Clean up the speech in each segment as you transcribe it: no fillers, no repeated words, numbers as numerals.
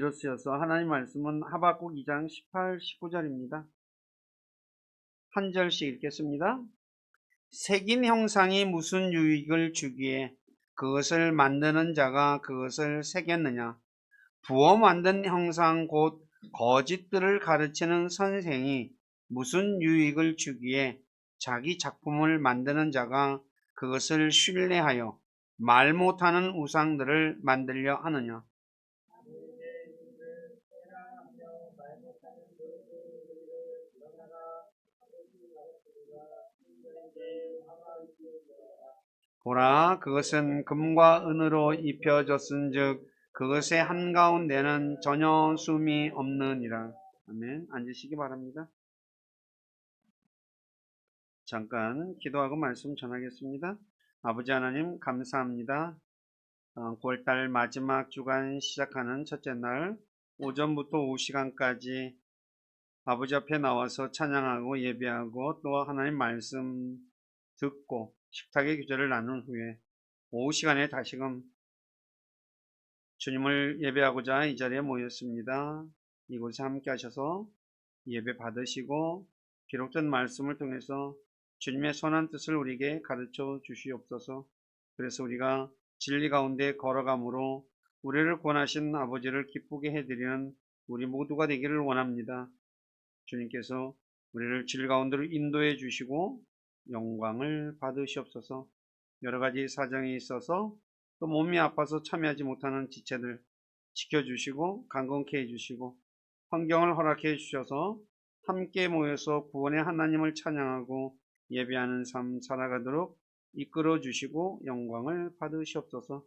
예로 쓰여서 하나님 말씀은 하박국 2장 18, 19절입니다. 한 절씩 읽겠습니다. 새긴 형상이 무슨 유익을 주기에 그것을 만드는 자가 그것을 새겼느냐. 부어 만든 형상 곧 거짓들을 가르치는 선생이 무슨 유익을 주기에 자기 작품을 만드는 자가 그것을 신뢰하여 말 못하는 우상들을 만들려 하느냐. 보라, 그것은 금과 은으로 입혀졌은즉 그것의 한가운데는 전혀 숨이 없느니라. 아멘. 앉으시기 바랍니다. 잠깐 기도하고 말씀 전하겠습니다. 아버지 하나님 감사합니다. 9월달 마지막 주간 시작하는 첫째 날 오전부터 오후 시간까지 아버지 앞에 나와서 찬양하고 예배하고 또 하나님 말씀 듣고 식탁의 규제를 나눈 후에 오후 시간에 다시금 주님을 예배하고자 이 자리에 모였습니다. 이곳에 함께 하셔서 예배 받으시고 기록된 말씀을 통해서 주님의 선한 뜻을 우리에게 가르쳐 주시옵소서. 그래서 우리가 진리 가운데 걸어감으로 우리를 구원하신 아버지를 기쁘게 해드리는 우리 모두가 되기를 원합니다. 주님께서 우리를 진리 가운데로 인도해 주시고 영광을 받으시옵소서. 여러 가지 사정이 있어서 또 몸이 아파서 참여하지 못하는 지체들 지켜주시고 강건케 해주시고 환경을 허락해 주셔서 함께 모여서 구원의 하나님을 찬양하고 예배하는 삶 살아가도록 이끌어 주시고 영광을 받으시옵소서.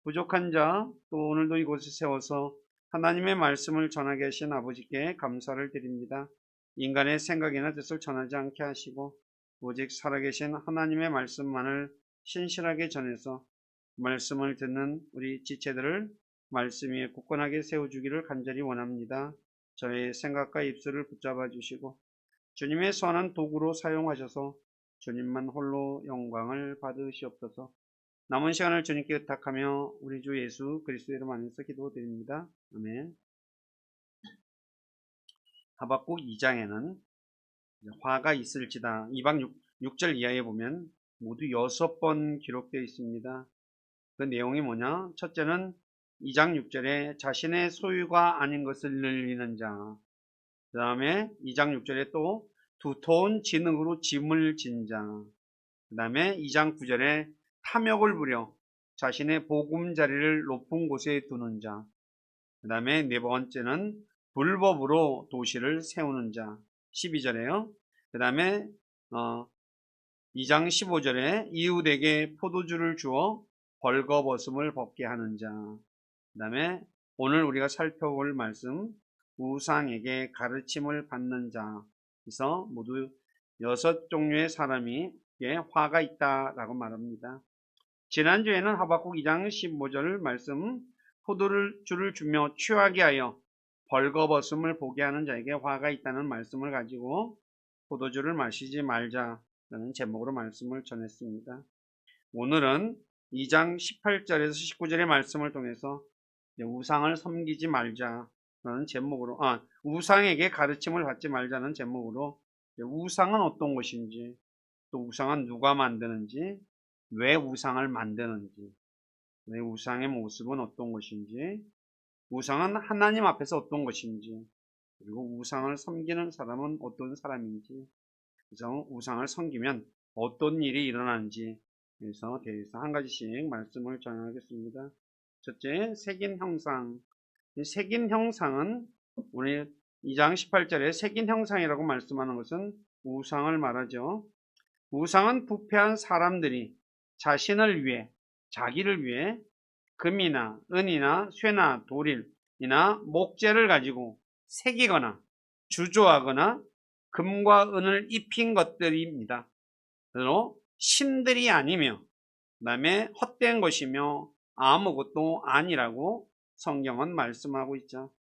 부족한 자 또 오늘도 이곳에 세워서 하나님의 말씀을 전하게 하신 아버지께 감사를 드립니다. 인간의 생각이나 뜻을 전하지 않게 하시고 오직 살아계신 하나님의 말씀만을 신실하게 전해서 말씀을 듣는 우리 지체들을 말씀 위에 굳건하게 세워주기를 간절히 원합니다. 저의 생각과 입술을 붙잡아 주시고 주님의 선한 도구로 사용하셔서 주님만 홀로 영광을 받으시옵소서. 남은 시간을 주님께 의탁하며 우리 주 예수 그리스도의 이름 안에서 기도드립니다. 아멘. 하박국 2장에는 화가 있을지다 2박 6절 이하에 보면 모두 6번 기록되어 있습니다. 그 내용이 뭐냐? 첫째는 2장 6절에 자신의 소유가 아닌 것을 늘리는 자, 그 다음에 2장 6절에 또 두터운 진흙으로 짐을 진 자, 그 다음에 2장 9절에 탐욕을 부려 자신의 보금자리를 높은 곳에 두는 자, 그 다음에 네 번째는 불법으로 도시를 세우는 자, 12절에요. 그 다음에 2장 15절에 이웃에게 포도주를 주어 벌거벗음을 벗게 하는 자, 그 다음에 오늘 우리가 살펴볼 말씀 우상에게 가르침을 받는 자, 그래서 모두 6종류의 사람이 화가 있다라고 말합니다. 지난주에는 하박국 2장 15절 말씀 포도주를 주며 취하게 하여 벌거벗음을 보게 하는 자에게 화가 있다는 말씀을 가지고 포도주를 마시지 말자라는 제목으로 말씀을 전했습니다. 오늘은 2장 18절에서 19절의 말씀을 통해서 우상을 섬기지 말자라는 제목으로 우상에게 가르침을 받지 말자는 제목으로 우상은 어떤 것인지 또 우상은 누가 만드는지 왜 우상을 만드는지 왜 우상의 모습은 어떤 것인지 우상은 하나님 앞에서 어떤 것인지 그리고 우상을 섬기는 사람은 어떤 사람인지 그래서 우상을 섬기면 어떤 일이 일어나는지 그래서 대해서 한 가지씩 말씀을 전하겠습니다. 첫째, 색인 형상. 이 색인 형상은 오늘 2장 18절에 색인 형상이라고 말씀하는 것은 우상을 말하죠. 우상은 부패한 사람들이 자신을 위해 자기를 위해 금이나 은이나 쇠나 돌이나 목재를 가지고 새기거나 주조하거나 금과 은을 입힌 것들입니다. 그리고 신들이 아니며 그 다음에 헛된 것이며 아무것도 아니라고 성경은 말씀하고 있죠.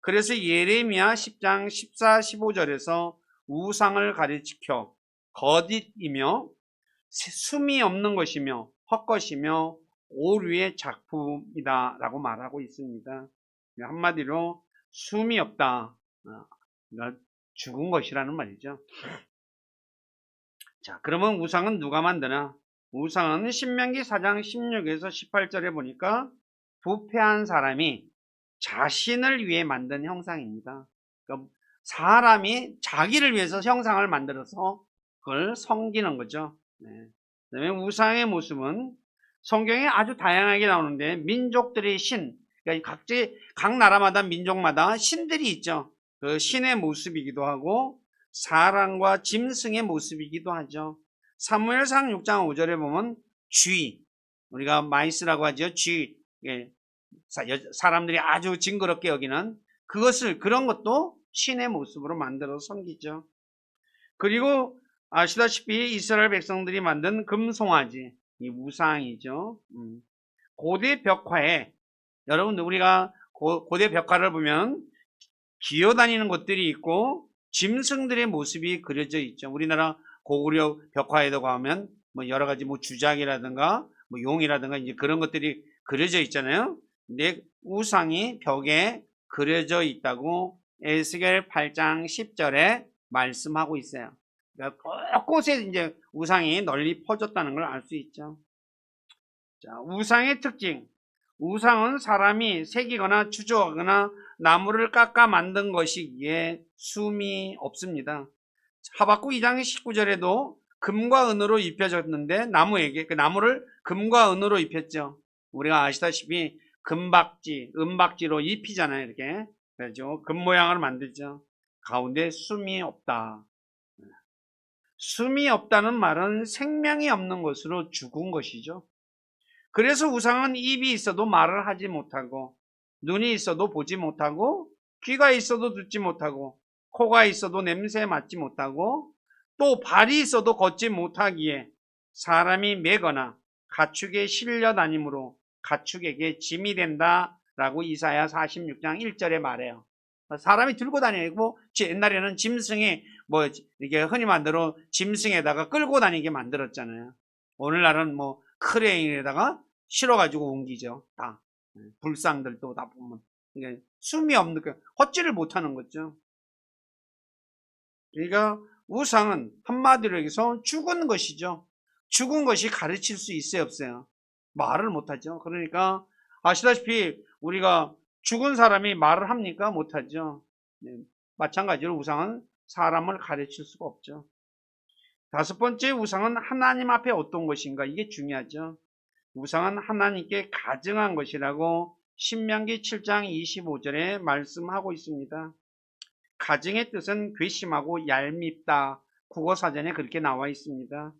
그래서 예레미야 10장 14, 15절에서 우상을 가리켜 거짓이며 숨이 없는 것이며 헛것이며 오류의 작품이다 라고 말하고 있습니다. 한마디로 숨이 없다. 그러니까 죽은 것이라는 말이죠. 자, 그러면 우상은 누가 만드나? 우상은 신명기 4장 16에서 18절에 보니까 부패한 사람이 자신을 위해 만든 형상입니다. 그러니까 사람이 자기를 위해서 형상을 만들어서 그걸 섬기는 거죠. 네. 그다음에 우상의 모습은 성경에 아주 다양하게 나오는데 민족들의 신, 그러니까 각 나라마다 민족마다 신들이 있죠. 그 신의 모습이기도 하고 사람과 짐승의 모습이기도 하죠. 사무엘상 6장 5절에 보면 쥐, 우리가 마이스라고 하죠. 쥐, 사람들이 아주 징그럽게 여기는 그런 것도 신의 모습으로 만들어 섬기죠. 그리고 아시다시피 이스라엘 백성들이 만든 금송아지, 이 우상이죠. 고대 벽화에, 여러분 우리가 고대 벽화를 보면 기어다니는 것들이 있고 짐승들의 모습이 그려져 있죠. 우리나라 고구려 벽화에도 가면 뭐 여러 가지 뭐 주작이라든가 뭐 용이라든가 이제 그런 것들이 그려져 있잖아요. 근데 우상이 벽에 그려져 있다고 에스겔 8장 10절에 말씀하고 있어요. 그러니까 곳곳에 이제 우상이 널리 퍼졌다는 걸 알 수 있죠. 자, 우상의 특징. 우상은 사람이 새기거나 추조하거나 나무를 깎아 만든 것이기에 숨이 없습니다. 하박국 2장 19절에도 금과 은으로 입혀졌는데 나무에게 그 나무를 금과 은으로 입혔죠. 우리가 아시다시피 금박지, 은박지로 입히잖아요. 이렇게 그렇죠. 금 모양을 만들죠. 가운데 숨이 없다. 숨이 없다는 말은 생명이 없는 것으로 죽은 것이죠. 그래서 우상은 입이 있어도 말을 하지 못하고 눈이 있어도 보지 못하고 귀가 있어도 듣지 못하고 코가 있어도 냄새 맡지 못하고 또 발이 있어도 걷지 못하기에 사람이 매거나 가축에 실려 다니므로 가축에게 짐이 된다라고 이사야 46장 1절에 말해요. 사람이 들고 다니고 옛날에는 짐승이 뭐 이게 흔히 만들어 짐승에다가 끌고 다니게 만들었잖아요. 오늘날은 뭐 크레인에다가 실어가지고 옮기죠. 다 불상들도 다 보면 이게 숨이 없는 헛질을 못하는 거죠. 그러니까 우상은 한마디로 해서 죽은 것이죠. 죽은 것이 가르칠 수 있어요, 없어요? 말을 못하죠. 그러니까 아시다시피 우리가 죽은 사람이 말을 합니까? 못하죠. 네. 마찬가지로 우상은 사람을 가르칠 수가 없죠. 다섯 번째 우상은 하나님 앞에 어떤 것인가? 이게 중요하죠. 우상은 하나님께 가증한 것이라고 신명기 7장 25절에 말씀하고 있습니다. 가증의 뜻은 괘씸하고 얄밉다. 국어사전에 그렇게 나와 있습니다.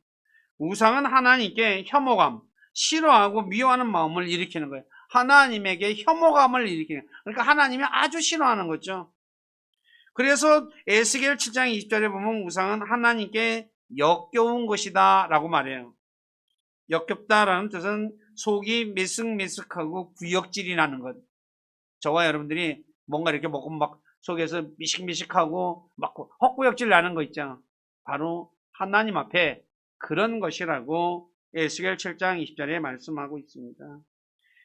우상은 하나님께 혐오감, 싫어하고 미워하는 마음을 일으키는 거예요. 하나님에게 혐오감을 일으키는 거예요. 그러니까 하나님이 아주 싫어하는 거죠. 그래서 에스겔 7장 20절에 보면 우상은 하나님께 역겨운 것이다 라고 말해요. 역겹다라는 뜻은 속이 메쓱메쓱하고 구역질이 나는 것. 저와 여러분들이 뭔가 이렇게 먹으면 막 속에서 미식미식하고 막 헛구역질 나는 거 있죠. 바로 하나님 앞에 그런 것이라고 에스겔 7장 20절에 말씀하고 있습니다.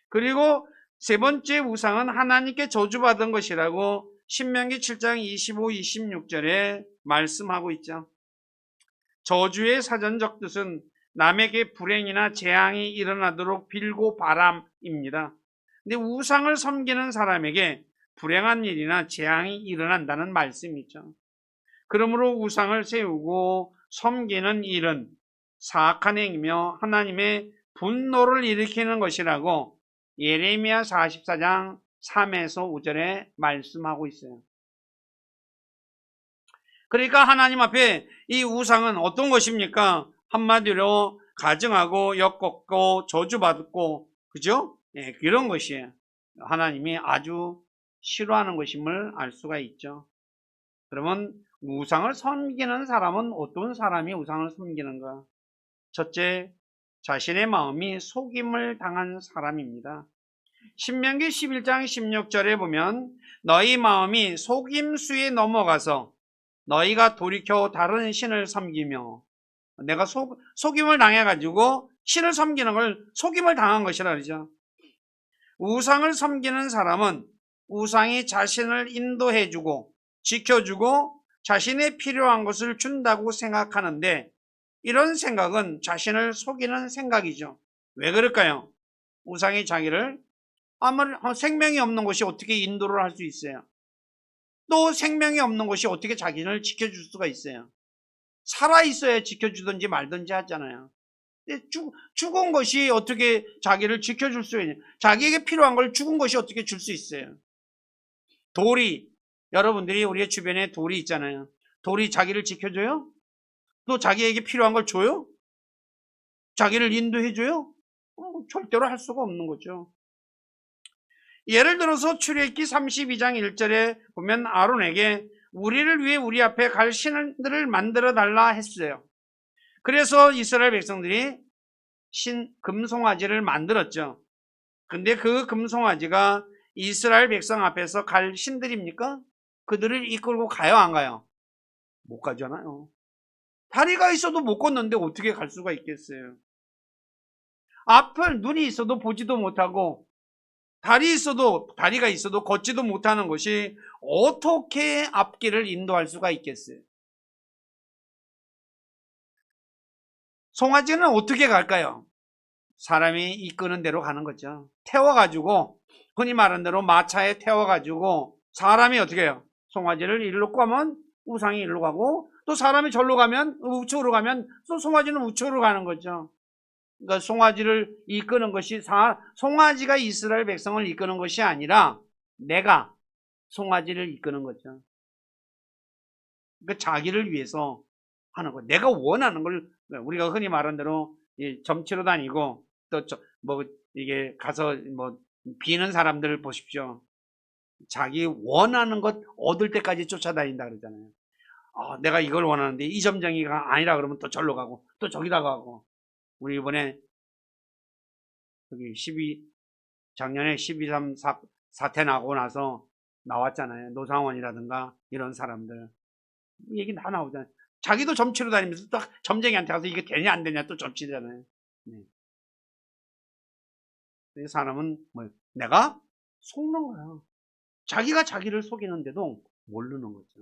그리고 세 번째 우상은 하나님께 저주받은 것이라고 신명기 7장 25, 26절에 말씀하고 있죠. 저주의 사전적 뜻은 남에게 불행이나 재앙이 일어나도록 빌고 바람입니다. 근데 우상을 섬기는 사람에게 불행한 일이나 재앙이 일어난다는 말씀이죠. 그러므로 우상을 세우고 섬기는 일은 사악한 행위며 하나님의 분노를 일으키는 것이라고 예레미야 44장 3에서 5절에 말씀하고 있어요. 그러니까 하나님 앞에 이 우상은 어떤 것입니까? 한마디로 가증하고 역겹고 저주받고 그죠? 예, 그런 것이에요. 하나님이 아주 싫어하는 것임을 알 수가 있죠. 그러면 우상을 섬기는 사람은 어떤 사람이 우상을 섬기는가? 첫째, 자신의 마음이 속임을 당한 사람입니다. 신명기 11장 16절에 보면 너희 마음이 속임수에 넘어가서 너희가 돌이켜 다른 신을 섬기며 내가 속임을 당해가지고 신을 섬기는 걸 속임을 당한 것이라 그러죠. 우상을 섬기는 사람은 우상이 자신을 인도해주고 지켜주고 자신의 필요한 것을 준다고 생각하는데 이런 생각은 자신을 속이는 생각이죠. 왜 그럴까요? 우상이 자기를 아무리 생명이 없는 것이 어떻게 인도를 할 수 있어요? 또 생명이 없는 것이 어떻게 자기를 지켜줄 수가 있어요? 살아있어야 지켜주든지 말든지 하잖아요. 근데 죽은 것이 어떻게 자기를 지켜줄 수 있냐? 자기에게 필요한 걸 죽은 것이 어떻게 줄 수 있어요? 돌이, 여러분들이 우리의 주변에 돌이 있잖아요. 돌이 자기를 지켜줘요? 또 자기에게 필요한 걸 줘요? 자기를 인도해줘요? 절대로 할 수가 없는 거죠. 예를 들어서 출애굽기 32장 1절에 보면 아론에게 우리를 위해 우리 앞에 갈 신들을 만들어 달라 했어요. 그래서 이스라엘 백성들이 금송아지를 만들었죠. 근데 그 금송아지가 이스라엘 백성 앞에서 갈 신들입니까? 그들을 이끌고 가요, 안 가요? 못 가잖아요. 다리가 있어도 못 걷는데 어떻게 갈 수가 있겠어요? 앞을 눈이 있어도 보지도 못하고 다리가 있어도 걷지도 못하는 것이 어떻게 앞길을 인도할 수가 있겠어요? 송아지는 어떻게 갈까요? 사람이 이끄는 대로 가는 거죠. 태워가지고 흔히 말하는 대로 마차에 태워가지고 사람이 어떻게 해요? 송아지를 이리로 가면 우상이 이리로 가고 또 사람이 절로 가면 우측으로 가면 또 송아지는 우측으로 가는 거죠. 그러니까 송아지를 이끄는 것이 송아지가 이스라엘 백성을 이끄는 것이 아니라 내가 송아지를 이끄는 거죠. 그러니까 자기를 위해서 하는 거. 내가 원하는 걸 우리가 흔히 말하는 대로 점치러 다니고 또 뭐 이게 가서 뭐 비는 사람들을 보십시오. 자기 원하는 것 얻을 때까지 쫓아다닌다 그러잖아요. 내가 이걸 원하는데 이 점쟁이가 아니라 그러면 또 절로 가고 또 저기다 가고. 우리 이번에 여기 작년에 12.3 사태 나고 나서 나왔잖아요. 노상원이라든가 이런 사람들 얘기 다 나오잖아요. 자기도 점치러 다니면서 또 점쟁이한테 가서 이게 되냐 안 되냐 또 점치잖아요. 네. 사람은 뭐 내가 속는 거야. 자기가 자기를 속이는데도 모르는 거죠.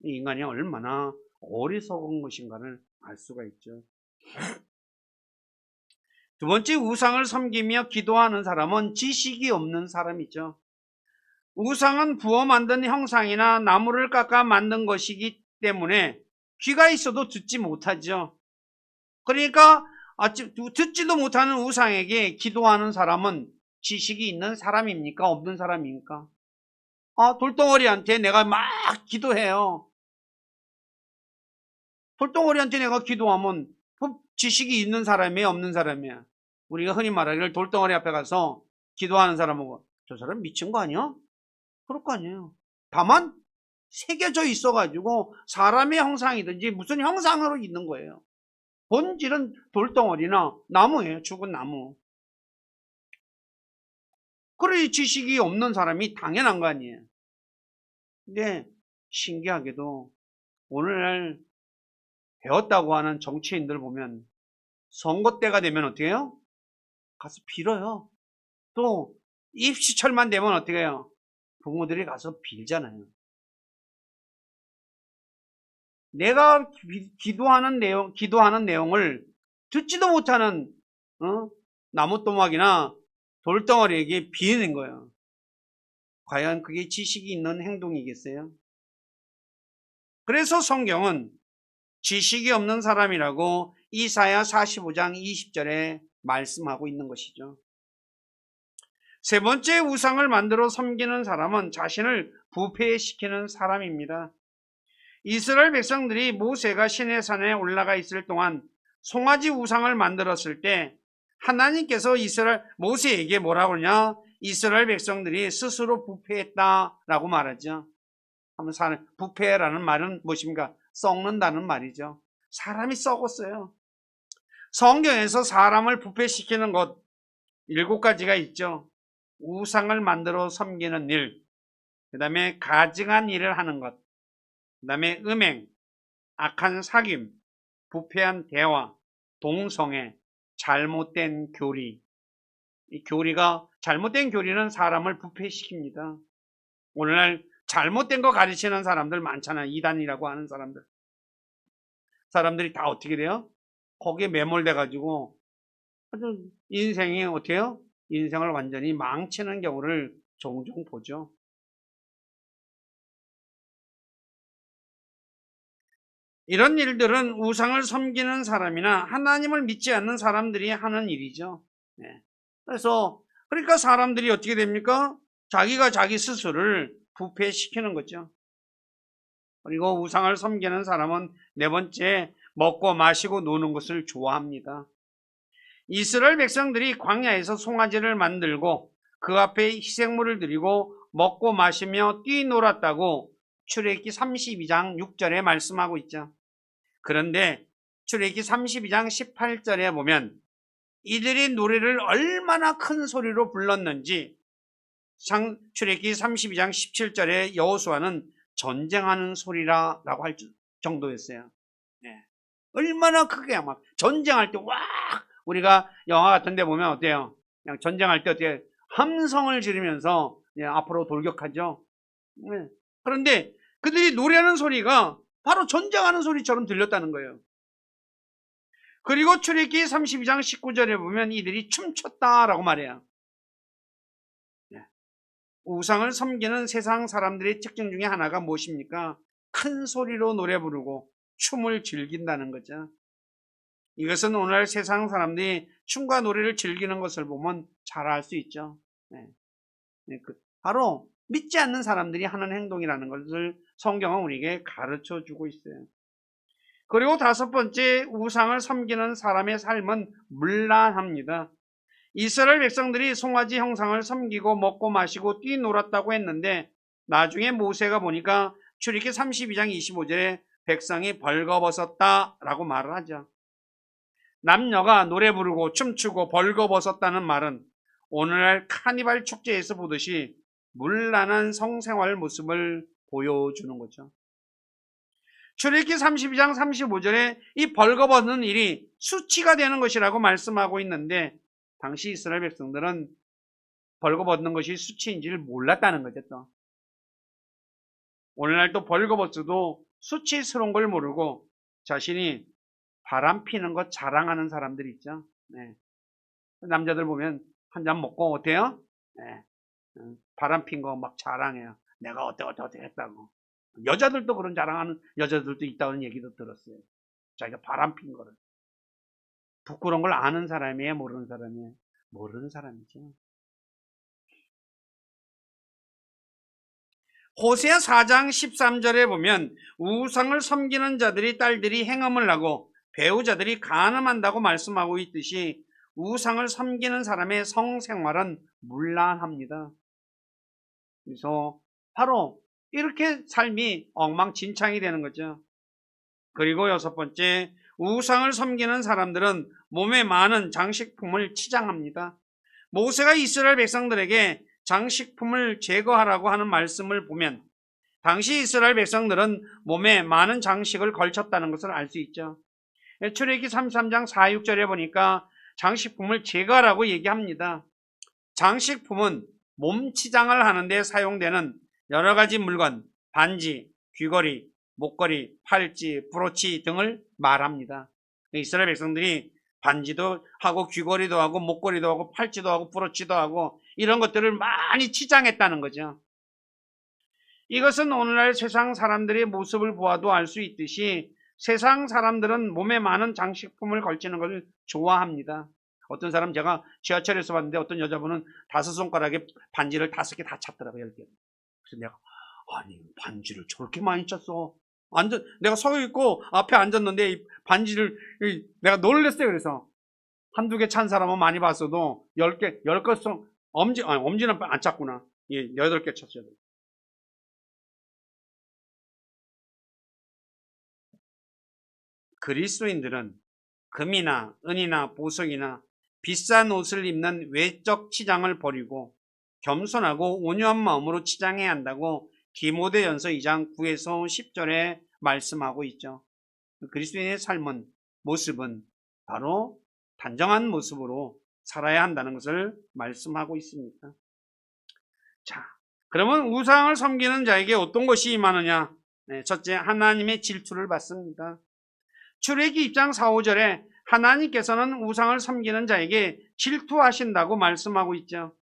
이 인간이 얼마나 어리석은 것인가를 알 수가 있죠. 두 번째, 우상을 섬기며 기도하는 사람은 지식이 없는 사람이죠. 우상은 부어 만든 형상이나 나무를 깎아 만든 것이기 때문에 귀가 있어도 듣지 못하죠. 그러니까 듣지도 못하는 우상에게 기도하는 사람은 지식이 있는 사람입니까? 없는 사람입니까? 돌덩어리한테 내가 막 기도해요. 돌덩어리한테 내가 기도하면 지식이 있는 사람이에요? 없는 사람이야? 우리가 흔히 말하기를 돌덩어리 앞에 가서 기도하는 사람하고 저 사람 미친 거 아니야? 그럴 거 아니에요. 다만 새겨져 있어가지고 사람의 형상이든지 무슨 형상으로 있는 거예요. 본질은 돌덩어리나 나무예요. 죽은 나무. 그래 지식이 없는 사람이 당연한 거 아니에요. 근데 신기하게도 오늘날 배웠다고 하는 정치인들 보면 선거 때가 되면 어떻게 해요? 가서 빌어요. 또 입시철만 되면 어떻게 해요? 부모들이 가서 빌잖아요. 내가 기도하는 내용을 듣지도 못하는 나무토막이나 돌덩어리에게 비는 거예요. 과연 그게 지식이 있는 행동이겠어요? 그래서 성경은 지식이 없는 사람이라고 이사야 45장 20절에 말씀하고 있는 것이죠. 세 번째, 우상을 만들어 섬기는 사람은 자신을 부패시키는 사람입니다. 이스라엘 백성들이 모세가 시내산에 올라가 있을 동안 송아지 우상을 만들었을 때 하나님께서 모세에게 뭐라고 그러냐? 이스라엘 백성들이 스스로 부패했다라고 말하죠. 부패라는 말은 무엇입니까? 썩는다는 말이죠. 사람이 썩었어요. 성경에서 사람을 부패시키는 것 7가지가 있죠. 우상을 만들어 섬기는 일, 그 다음에 가증한 일을 하는 것, 그 다음에 음행, 악한 사귐, 부패한 대화, 동성애, 잘못된 교리. 이 교리가, 잘못된 교리는 사람을 부패시킵니다. 오늘날 잘못된 거 가르치는 사람들 많잖아요. 이단이라고 하는 사람들. 사람들이 다 어떻게 돼요? 거기에 매몰돼가지고 아주 인생이 어떻게 해요? 인생을 완전히 망치는 경우를 종종 보죠. 이런 일들은 우상을 섬기는 사람이나 하나님을 믿지 않는 사람들이 하는 일이죠. 네. 그러니까 사람들이 어떻게 됩니까? 자기가 자기 스스로를 부패시키는 거죠. 그리고 우상을 섬기는 사람은 네 번째, 먹고 마시고 노는 것을 좋아합니다. 이스라엘 백성들이 광야에서 송아지를 만들고 그 앞에 희생물을 드리고 먹고 마시며 뛰놀았다고 출애굽기 32장 6절에 말씀하고 있죠. 그런데 출애굽기 32장 18절에 보면 이들이 노래를 얼마나 큰 소리로 불렀는지 출애굽기 32장 17절에 여호수아는 전쟁하는 소리라고 할 정도였어요. 네. 얼마나 크게 막 전쟁할 때 와, 우리가 영화 같은 데 보면 어때요? 그냥 전쟁할 때 어떻게 함성을 지르면서 앞으로 돌격하죠. 네. 그런데 그들이 노래하는 소리가 바로 전쟁하는 소리처럼 들렸다는 거예요. 그리고 출애굽기 32장 19절에 보면 이들이 춤췄다라고 말해요. 우상을 섬기는 세상 사람들의 특징 중에 하나가 무엇입니까? 큰 소리로 노래 부르고 춤을 즐긴다는 거죠. 이것은 오늘 세상 사람들이 춤과 노래를 즐기는 것을 보면 잘 알 수 있죠. 바로 믿지 않는 사람들이 하는 행동이라는 것을 성경은 우리에게 가르쳐 주고 있어요. 그리고 다섯 번째, 우상을 섬기는 사람의 삶은 문란합니다. 이스라엘 백성들이 송아지 형상을 섬기고 먹고 마시고 뛰놀았다고 했는데 나중에 모세가 보니까 출애굽기 32장 25절에 백성이 벌거벗었다라고 말을 하죠. 남녀가 노래 부르고 춤추고 벌거벗었다는 말은 오늘날 카니발 축제에서 보듯이 문란한 성생활 모습을 보여주는 거죠. 출애굽기 32장 35절에 이 벌거벗는 일이 수치가 되는 것이라고 말씀하고 있는데 당시 이스라엘 백성들은 벌거벗는 것이 수치인지를 몰랐다는 거죠. 또 오늘날 또 벌거벗어도 수치스러운 걸 모르고 자신이 바람 피는 것 자랑하는 사람들이 있죠. 네. 남자들 보면 한 잔 먹고 어때요? 네. 바람 핀 거 막 자랑해요. 내가 어때 했다고. 여자들도 그런 자랑하는 여자들도 있다는 얘기도 들었어요. 자기가 바람 핀 거를. 부끄러운 걸 아는 사람이에요? 모르는 사람이에요? 모르는 사람이죠. 호세아 4장 13절에 보면 우상을 섬기는 자들이 딸들이 행음을 하고 배우자들이 간음한다고 말씀하고 있듯이 우상을 섬기는 사람의 성생활은 문란합니다. 그래서 바로 이렇게 삶이 엉망진창이 되는 거죠. 그리고 여섯 번째, 우상을 섬기는 사람들은 몸에 많은 장식품을 치장합니다. 모세가 이스라엘 백성들에게 장식품을 제거하라고 하는 말씀을 보면 당시 이스라엘 백성들은 몸에 많은 장식을 걸쳤다는 것을 알 수 있죠. 출애굽기 33장 4, 6절에 보니까 장식품을 제거하라고 얘기합니다. 장식품은 몸 치장을 하는데 사용되는 여러 가지 물건, 반지, 귀걸이, 목걸이, 팔찌, 브로치 등을 말합니다. 이스라엘 백성들이 반지도 하고 귀걸이도 하고 목걸이도 하고 팔찌도 하고 브로치도 하고 이런 것들을 많이 치장했다는 거죠. 이것은 오늘날 세상 사람들의 모습을 보아도 알 수 있듯이 세상 사람들은 몸에 많은 장식품을 걸치는 것을 좋아합니다. 어떤 사람 제가 지하철에서 봤는데 어떤 여자분은 5손가락에 반지를 5개 다 찼더라고요. 10개. 그래서 내가 아니 반지를 저렇게 많이 찼어. 내가 서 있고 앞에 앉았는데 이 반지를 내가 놀랬어요. 그래서 한두 개 찬 사람은 많이 봤어도 10개, 10개 엄지는 안 찼구나. 8개 찼어요. 그리스도인들은 금이나 은이나 보석이나 비싼 옷을 입는 외적 치장을 버리고 겸손하고 온유한 마음으로 치장해야 한다고 디모데전서 2장 9에서 10절에 말씀하고 있죠. 그리스도인의 삶은 모습은 바로 단정한 모습으로 살아야 한다는 것을 말씀하고 있습니다. 자, 그러면 우상을 섬기는 자에게 어떤 것이 임하느냐? 네, 첫째, 하나님의 질투를 받습니다. 출애기 2장 4, 5절에 하나님께서는 우상을 섬기는 자에게 질투하신다고 말씀하고 있죠.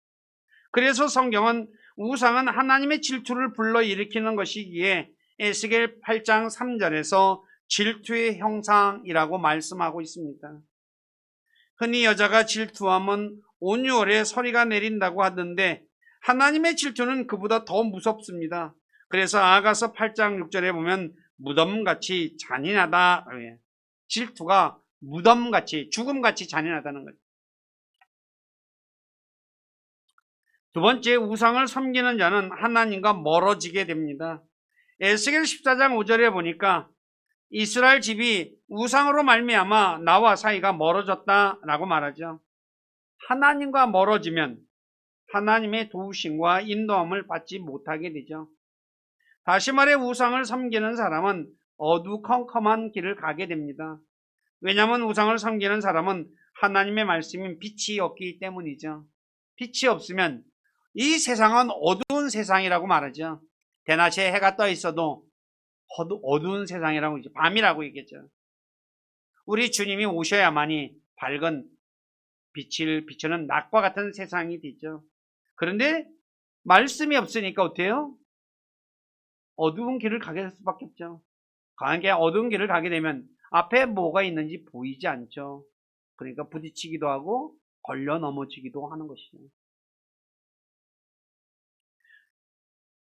그래서 성경은 우상은 하나님의 질투를 불러일으키는 것이기에 에스겔 8장 3절에서 질투의 형상이라고 말씀하고 있습니다. 흔히 여자가 질투하면 온유월에 서리가 내린다고 하던데 하나님의 질투는 그보다 더 무섭습니다. 그래서 아가서 8장 6절에 보면 무덤같이 잔인하다. 질투가 무덤같이 죽음같이 잔인하다는 거죠. 두 번째, 우상을 섬기는 자는 하나님과 멀어지게 됩니다. 에스겔 14장 5절에 보니까 이스라엘 집이 우상으로 말미암아 나와 사이가 멀어졌다라고 말하죠. 하나님과 멀어지면 하나님의 도우심과 인도함을 받지 못하게 되죠. 다시 말해 우상을 섬기는 사람은 어두컴컴한 길을 가게 됩니다. 왜냐하면 우상을 섬기는 사람은 하나님의 말씀인 빛이 없기 때문이죠. 빛이 없으면 이 세상은 어두운 세상이라고 말하죠. 대낮에 해가 떠 있어도 어두운 세상이라고 이제 밤이라고 얘기했죠. 우리 주님이 오셔야만이 밝은 빛을 비추는 낮과 같은 세상이 되죠. 그런데 말씀이 없으니까 어때요? 어두운 길을 가게 될 수밖에 없죠. 강하게 어두운 길을 가게 되면 앞에 뭐가 있는지 보이지 않죠. 그러니까 부딪히기도 하고 걸려 넘어지기도 하는 것이죠.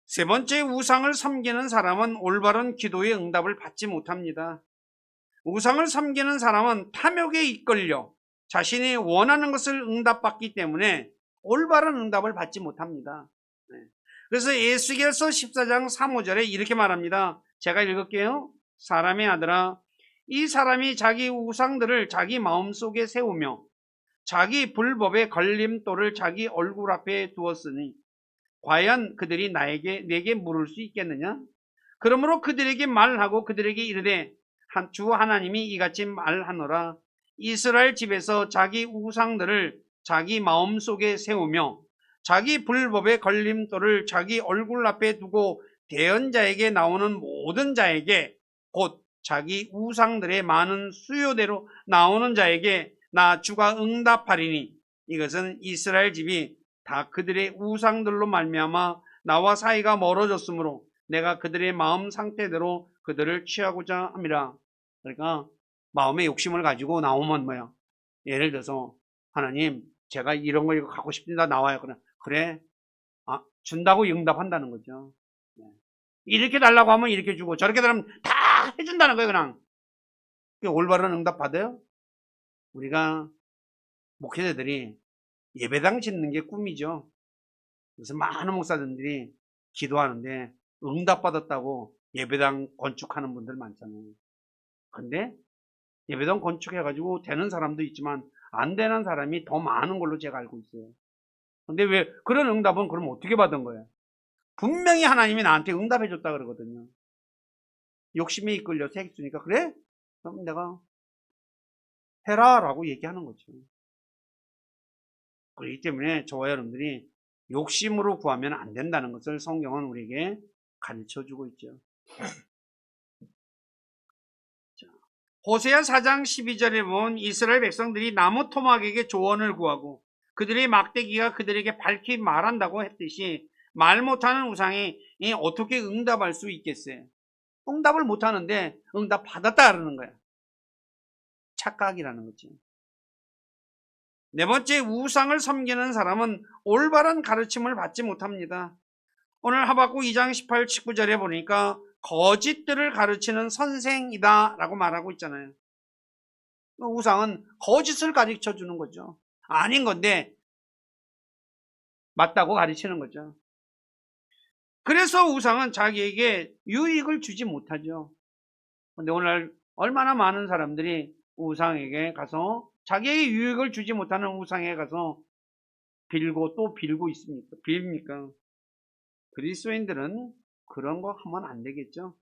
세 번째, 우상을 섬기는 사람은 올바른 기도의 응답을 받지 못합니다. 우상을 섬기는 사람은 탐욕에 이끌려 자신이 원하는 것을 응답받기 때문에 올바른 응답을 받지 못합니다. 그래서 에스겔서 14장 3, 5절에 이렇게 말합니다. 제가 읽을게요. 사람의 아들아, 이 사람이 자기 우상들을 자기 마음속에 세우며 자기 불법의 걸림돌을 자기 얼굴 앞에 두었으니 과연 그들이 내게 물을 수 있겠느냐? 그러므로 그들에게 말하고 그들에게 이르되 주 하나님이 이같이 말하노라. 이스라엘 집에서 자기 우상들을 자기 마음속에 세우며 자기 불법의 걸림돌을 자기 얼굴 앞에 두고 대언자에게 나오는 모든 자에게 곧 자기 우상들의 많은 수요대로 나오는 자에게 나 주가 응답하리니 이것은 이스라엘 집이 다 그들의 우상들로 말미암아 나와 사이가 멀어졌으므로 내가 그들의 마음 상태대로 그들을 취하고자 함이라. 그러니까 마음의 욕심을 가지고 나오면 뭐야? 예를 들어서 하나님 제가 이런 거 이거 갖고 싶습니다. 나와요. 그래? 준다고 응답한다는 거죠. 이렇게 달라고 하면 이렇게 주고 저렇게 달라면 다 해준다는 거예요. 그냥 올바른 응답 받아요? 우리가 목회자들이 예배당 짓는 게 꿈이죠. 그래서 많은 목사님들이 기도하는데 응답받았다고 예배당 건축하는 분들 많잖아요. 근데 예배당 건축해가지고 되는 사람도 있지만 안 되는 사람이 더 많은 걸로 제가 알고 있어요. 근데 왜 그런 응답은 그럼 어떻게 받은 거예요? 분명히 하나님이 나한테 응답해줬다 그러거든요. 욕심에 이끌려서 했으니까 그래? 그럼 내가 해라 라고 얘기하는 거죠. 그렇기 때문에 저와 여러분들이 욕심으로 구하면 안 된다는 것을 성경은 우리에게 가르쳐주고 있죠. 호세아 4장 12절에 보면 이스라엘 백성들이 나무 토막에게 조언을 구하고 그들의 막대기가 그들에게 밝히 말한다고 했듯이 말 못하는 우상이 어떻게 응답할 수 있겠어요? 응답을 못하는데 응답 받았다 그러는 거야. 착각이라는 거지. 네 번째, 우상을 섬기는 사람은 올바른 가르침을 받지 못합니다. 오늘 하박국 2장 18, 19절에 보니까 거짓들을 가르치는 선생이다 라고 말하고 있잖아요. 우상은 거짓을 가르쳐 주는 거죠. 아닌 건데 맞다고 가르치는 거죠. 그래서 우상은 자기에게 유익을 주지 못하죠. 근데 오늘 얼마나 많은 사람들이 우상에게 가서 자기에게 유익을 주지 못하는 우상에 가서 빌고 또 빌고 있습니까? 빌입니까? 그리스도인들은 그런 거 하면 안 되겠죠.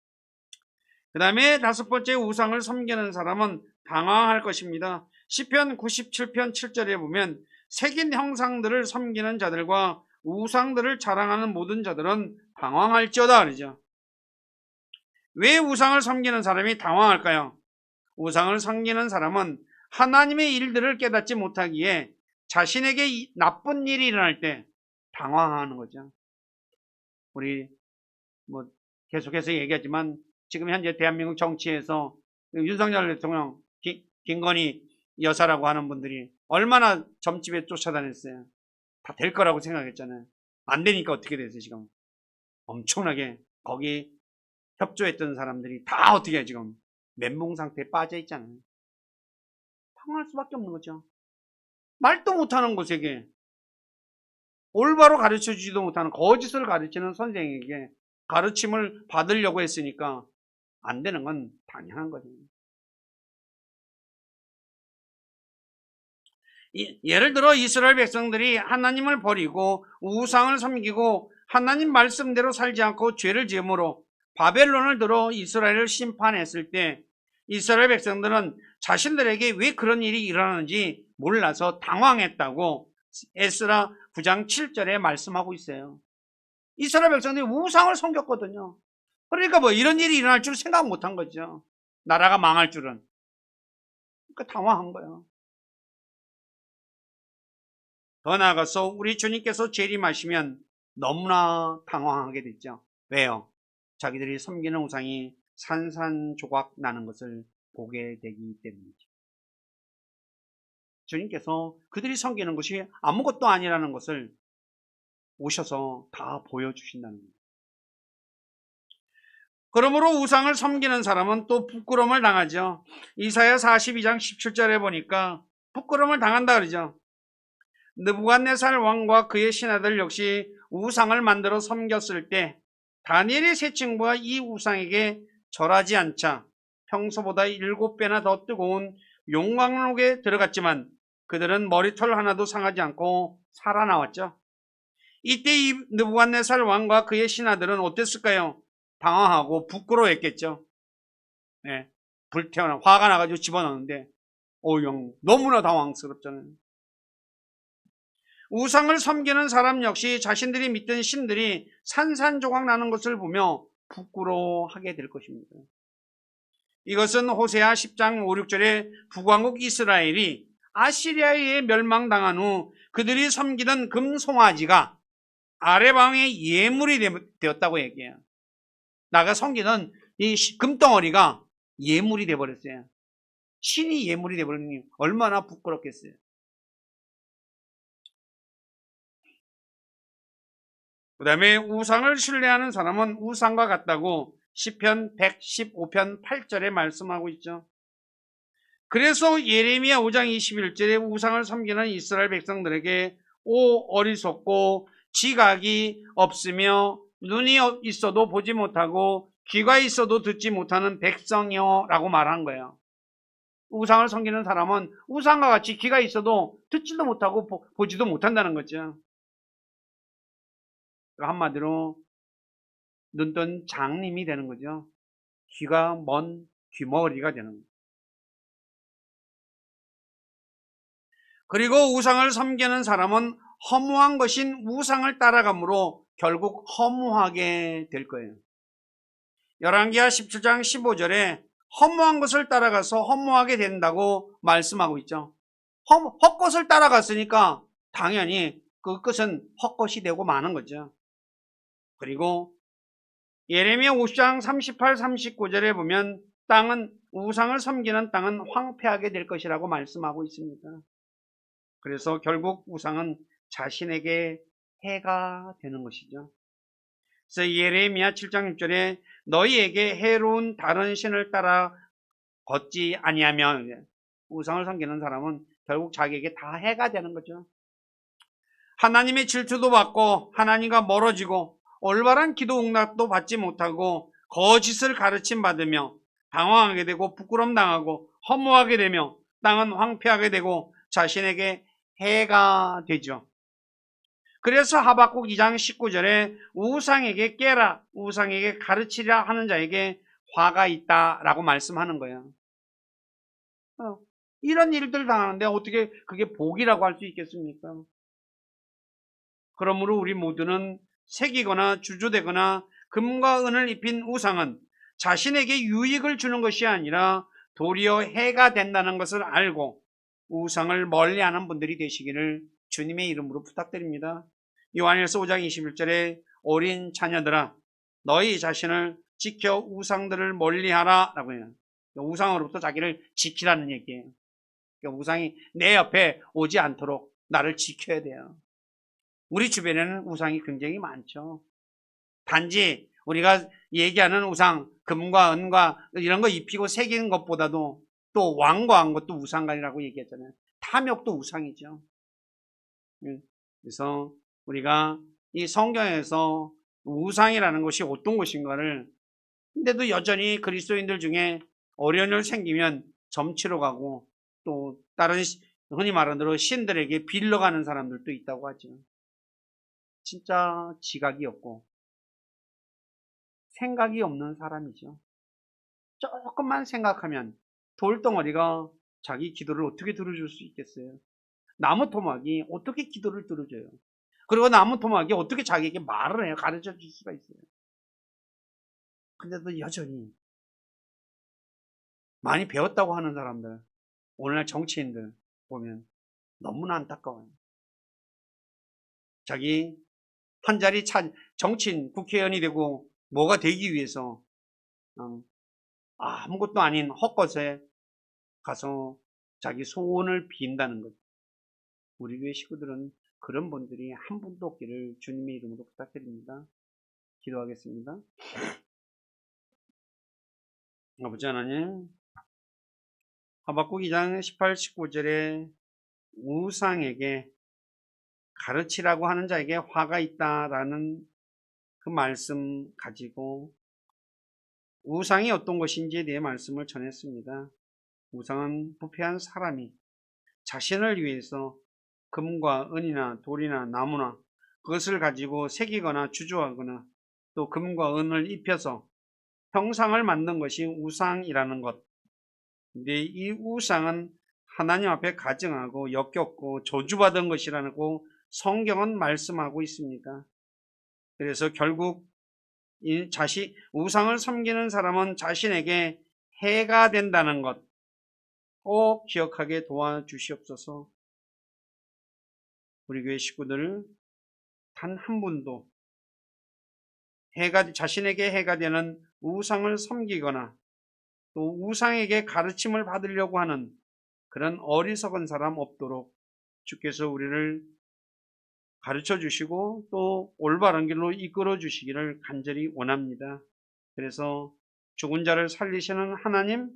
그 다음에 다섯 번째, 우상을 섬기는 사람은 당황할 것입니다. 시편 97편 7절에 보면 새긴 형상들을 섬기는 자들과 우상들을 자랑하는 모든 자들은 당황할지어다 그러죠. 왜 우상을 섬기는 사람이 당황할까요? 우상을 섬기는 사람은 하나님의 일들을 깨닫지 못하기에 자신에게 나쁜 일이 일어날 때 당황하는 거죠. 우리 뭐 계속해서 얘기하지만 지금 현재 대한민국 정치에서 윤석열 대통령, 김건희 여사라고 하는 분들이 얼마나 점집에 쫓아다녔어요. 다 될 거라고 생각했잖아요. 안 되니까 어떻게 됐어요, 지금? 엄청나게 거기 협조했던 사람들이 다 어떻게 지금 멘붕 상태에 빠져 있잖아요. 당할 수밖에 없는 거죠. 말도 못하는 곳에게 올바로 가르쳐 주지도 못하는 거짓을 가르치는 선생에게 가르침을 받으려고 했으니까 안 되는 건 당연한 거죠. 예를 들어 이스라엘 백성들이 하나님을 버리고 우상을 섬기고 하나님 말씀대로 살지 않고 죄를 지음으로 바벨론을 들어 이스라엘을 심판했을 때 이스라엘 백성들은 자신들에게 왜 그런 일이 일어나는지 몰라서 당황했다고 에스라 9장 7절에 말씀하고 있어요. 이스라엘 백성들이 우상을 섬겼거든요. 그러니까 뭐 이런 일이 일어날 줄 생각 못한 거죠. 나라가 망할 줄은. 그러니까 당황한 거예요. 더 나아가서 우리 주님께서 재림하시면 너무나 당황하게 됐죠. 왜요? 자기들이 섬기는 우상이 산산조각 나는 것을 보게 되기 때문이죠. 주님께서 그들이 섬기는 것이 아무것도 아니라는 것을 오셔서 다 보여주신다는 거예요. 그러므로 우상을 섬기는 사람은 또 부끄러움을 당하죠. 이사야 42장 17절에 보니까 부끄러움을 당한다 그러죠. 느부갓네살 왕과 그의 신하들 역시 우상을 만들어 섬겼을 때 다니엘의 세 친구가 이 우상에게 절하지 않자 평소보다 7배나 더 뜨거운 용광록에 들어갔지만 그들은 머리털 하나도 상하지 않고 살아나왔죠. 이때 이 느부갓네살 왕과 그의 신하들은 어땠을까요? 당황하고 부끄러워했겠죠. 네, 불태어나 화가 나가지고 집어넣는데 너무나 당황스럽잖아요. 우상을 섬기는 사람 역시 자신들이 믿던 신들이 산산조각 나는 것을 보며 부끄러워하게 될 것입니다. 이것은 호세아 10장 5, 6절에 북왕국 이스라엘이 아시리아에 의해 멸망당한 후 그들이 섬기던 금송아지가 아랫왕의 예물이 되었다고 얘기해요. 나가 섬기는 이 금덩어리가 예물이 되어버렸어요. 신이 예물이 되어버리니 얼마나 부끄럽겠어요. 그 다음에 우상을 신뢰하는 사람은 우상과 같다고 시편 115편 8절에 말씀하고 있죠. 그래서 예레미야 5장 21절에 우상을 섬기는 이스라엘 백성들에게 오 어리석고 지각이 없으며 눈이 있어도 보지 못하고 귀가 있어도 듣지 못하는 백성이여 라고 말한 거예요. 우상을 섬기는 사람은 우상과 같이 귀가 있어도 듣지도 못하고 보지도 못한다는 거죠. 한마디로 눈뜬 장님이 되는 거죠. 귀가 먼 귀머거리가 되는 거죠. 그리고 우상을 섬기는 사람은 허무한 것인 우상을 따라가므로 결국 허무하게 될 거예요. 열왕기하 17장 15절에 허무한 것을 따라가서 허무하게 된다고 말씀하고 있죠. 헛것을 따라갔으니까 당연히 그 끝은 헛것이 되고 마는 거죠. 그리고 예레미야 50장 38, 39절에 보면 우상을 섬기는 땅은 황폐하게 될 것이라고 말씀하고 있습니다. 그래서 결국 우상은 자신에게 해가 되는 것이죠. 그래서 예레미야 7장 6절에 너희에게 해로운 다른 신을 따라 걷지 아니하면 우상을 섬기는 사람은 결국 자기에게 다 해가 되는 거죠. 하나님의 질투도 받고 하나님과 멀어지고 올바른 기도 응답도 받지 못하고 거짓을 가르침 받으며 당황하게 되고 부끄럼 당하고 허무하게 되며 땅은 황폐하게 되고 자신에게 해가 되죠. 그래서 하박국 2장 19절에 우상에게 깨라 우상에게 가르치라 하는 자에게 화가 있다라고 말씀하는 거예요. 이런 일들 당하는데 어떻게 그게 복이라고 할 수 있겠습니까? 그러므로 우리 모두는 새기거나 주조되거나 금과 은을 입힌 우상은 자신에게 유익을 주는 것이 아니라 도리어 해가 된다는 것을 알고 우상을 멀리하는 분들이 되시기를 주님의 이름으로 부탁드립니다. 요한일서 5장 21절에 어린 자녀들아 너희 자신을 지켜 우상들을 멀리하라 라고 해요. 우상으로부터 자기를 지키라는 얘기예요. 우상이 내 옆에 오지 않도록 나를 지켜야 돼요. 우리 주변에는 우상이 굉장히 많죠. 단지 우리가 얘기하는 우상, 금과 은과 이런 거 입히고 새기는 것보다도 또 왕과한 것도 우상관이라고 얘기했잖아요. 탐욕도 우상이죠. 그래서 우리가 이 성경에서 우상이라는 것이 어떤 것인가를 근데도 여전히 그리스도인들 중에 어려운 일 생기면 점치러 가고 또 다른 흔히 말하는 대로 신들에게 빌려가는 사람들도 있다고 하죠. 진짜 지각이 없고 생각이 없는 사람이죠. 조금만 생각하면 돌덩어리가 자기 기도를 어떻게 들어줄 수 있겠어요? 나무 토막이 어떻게 기도를 들어줘요? 그리고 나무 토막이 어떻게 자기에게 말을 해요? 가르쳐 줄 수가 있어요. 근데도 여전히 많이 배웠다고 하는 사람들, 오늘날 정치인들 보면 너무나 안타까워요. 자기 한 자리 정치인, 국회의원이 되고 뭐가 되기 위해서 아무것도 아닌 헛것에 가서 자기 소원을 빈다는 것. 우리 교회 식구들은 그런 분들이 한 분도 없기를 주님의 이름으로 부탁드립니다. 기도하겠습니다. 아버지 하나님, 하박국 2장 18, 19절에 우상에게 가르치라고 하는 자에게 화가 있다라는 그 말씀 가지고 우상이 어떤 것인지에 대해 말씀을 전했습니다. 우상은 부패한 사람이 자신을 위해서 금과 은이나 돌이나 나무나 그것을 가지고 새기거나 주조하거나 또 금과 은을 입혀서 형상을 만든 것이 우상이라는 것. 근데 이 우상은 하나님 앞에 가증하고 역겹고 저주받은 것이라고 성경은 말씀하고 있습니다. 그래서 결국 우상을 섬기는 사람은 자신에게 해가 된다는 것 꼭 기억하게 도와주시옵소서. 우리 교회 식구들 단 한 분도 자신에게 해가 되는 우상을 섬기거나 또 우상에게 가르침을 받으려고 하는 그런 어리석은 사람 없도록 주께서 우리를 가르쳐 주시고 또 올바른 길로 이끌어 주시기를 간절히 원합니다. 그래서 죽은 자를 살리시는 하나님,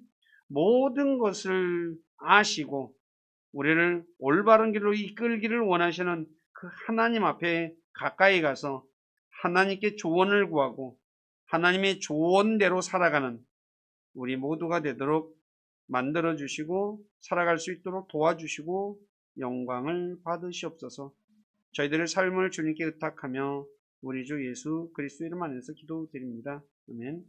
모든 것을 아시고 우리를 올바른 길로 이끌기를 원하시는 그 하나님 앞에 가까이 가서 하나님께 조언을 구하고 하나님의 조언대로 살아가는 우리 모두가 되도록 만들어 주시고 살아갈 수 있도록 도와주시고 영광을 받으시옵소서. 저희들의 삶을 주님께 의탁하며 우리 주 예수 그리스도 이름 안에서 기도드립니다. 아멘.